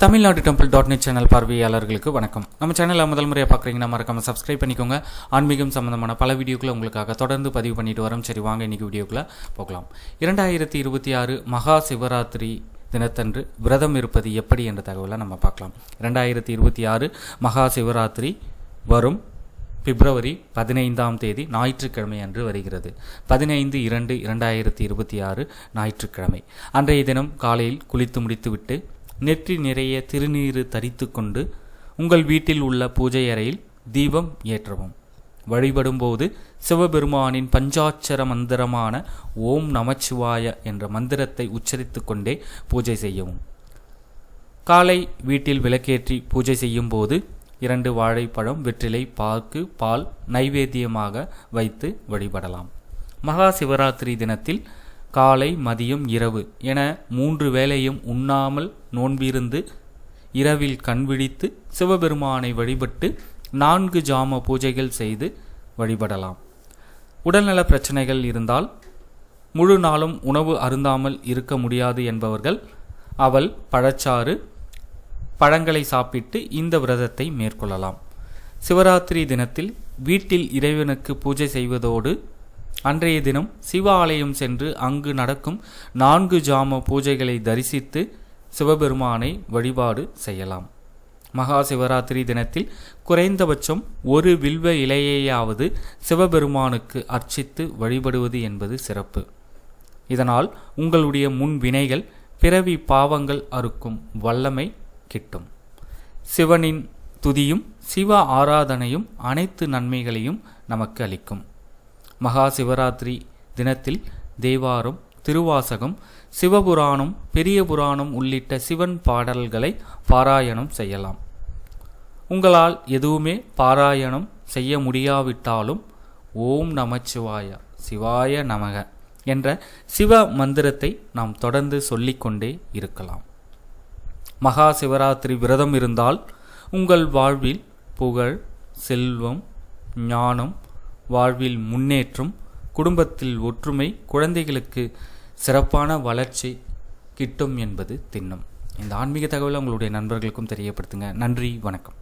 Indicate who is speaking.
Speaker 1: Tamil Nadu டெம்பிள்.net channel பார்வையாளர்களுக்கு வணக்கம். நம்ம சேனலில் முதல் முறையாக பார்க்குறீங்கன்னா மறக்காம சப்ஸ்கிரைப் பண்ணிக்கோங்க. ஆன்மீகம் சம்பந்தமான பல வீடியோக்களை உங்களுக்காக தொடர்ந்து பதிவு பண்ணிட்டு வரோம். சரி, வாங்க இன்னைக்கு வீடியோக்குள்ள போகலாம். 2026 மகா சிவராத்திரி தினத்தன்று விரதம் இருப்பது எப்படி என்ற தகவலை நம்ம பார்க்கலாம். 2026 மகா சிவராத்திரி வரும் பிப்ரவரி 15ஆம் தேதி ஞாயிற்றுக்கிழமை அன்று வருகிறது. 15/2/2026 ஞாயிற்றுக்கிழமை. அன்றைய தினம் காலையில் குளித்து முடித்துவிட்டு நெற்றி நிறைய திருநீறு தரித்து கொண்டு உங்கள் வீட்டில் உள்ள பூஜை அறையில் தீபம் ஏற்றவும். வழிபடும் போது சிவபெருமானின் பஞ்சாட்சர மந்திரமான ஓம் நமச்சிவாய என்ற மந்திரத்தை உச்சரித்து கொண்டே பூஜை செய்யவும். காலை வீட்டில் விளக்கேற்றி பூஜை செய்யும் போது 2 வாழைப்பழம், வெற்றிலை, பாக்கு, பால் நைவேத்தியமாக வைத்து வழிபடலாம். மகா சிவராத்திரி தினத்தில் காலை, மதியம், இரவு என 3 வேளையும் உண்ணாமல் நோன்பிருந்து இரவில் கண்விழித்து சிவபெருமானை வழிபட்டு 4 ஜாம பூஜைகள் செய்து வழிபடலாம். உடல்நல பிரச்சனைகள் இருந்தால் முழு நாளும் உணவு அருந்தாமல் இருக்க முடியாது என்பவர்கள் அவல், பழச்சாறு, பழங்களை சாப்பிட்டு இந்த விரதத்தை மேற்கொள்ளலாம். சிவராத்திரி தினத்தில் வீட்டில் இறைவனுக்கு பூஜை செய்வதோடு அன்றைய தினம் சிவ ஆலயம் சென்று அங்கு நடக்கும் 4 ஜாம பூஜைகளை தரிசித்து சிவபெருமானை வழிபாடு செய்யலாம். மகா சிவராத்திரி தினத்தில் குறைந்தபட்சம் ஒரு வில்வ இலையையாவது சிவபெருமானுக்கு அர்ச்சித்து வழிபடுவது என்பது சிறப்பு. இதனால் உங்களுடைய முன் வினைகள், பிறவி பாவங்கள் அறுக்கும் வல்லமை கிட்டும். சிவனின் துதியும் சிவ ஆராதனையும் அனைத்து நன்மைகளையும் நமக்கு அளிக்கும். மகா சிவராத்திரி தினத்தில் தேவாரம், திருவாசகம், சிவபுராணம், பெரிய புராணம் உள்ளிட்ட சிவன் பாடல்களை பாராயணம் செய்யலாம். உங்களால் எதுவுமே பாராயணம் செய்ய முடியாவிட்டாலும் ஓம் நமச்சிவாய சிவாய நமக என்ற சிவ மந்திரத்தை நாம் தொடர்ந்து சொல்லிக்கொண்டே இருக்கலாம். மகா சிவராத்திரி விரதம் இருந்தால் உங்கள் வாழ்வில் புகழ், செல்வம், ஞானம், வாழ்வில் முன்னேற்றம், குடும்பத்தில் ஒற்றுமை, குழந்தைகளுக்கு சிறப்பான வளர்ச்சி கிட்டும் என்பது திண்ணம். இந்த ஆன்மீக தகவலை உங்களுடைய நண்பர்களுக்கும் தெரியப்படுத்துங்க. நன்றி, வணக்கம்.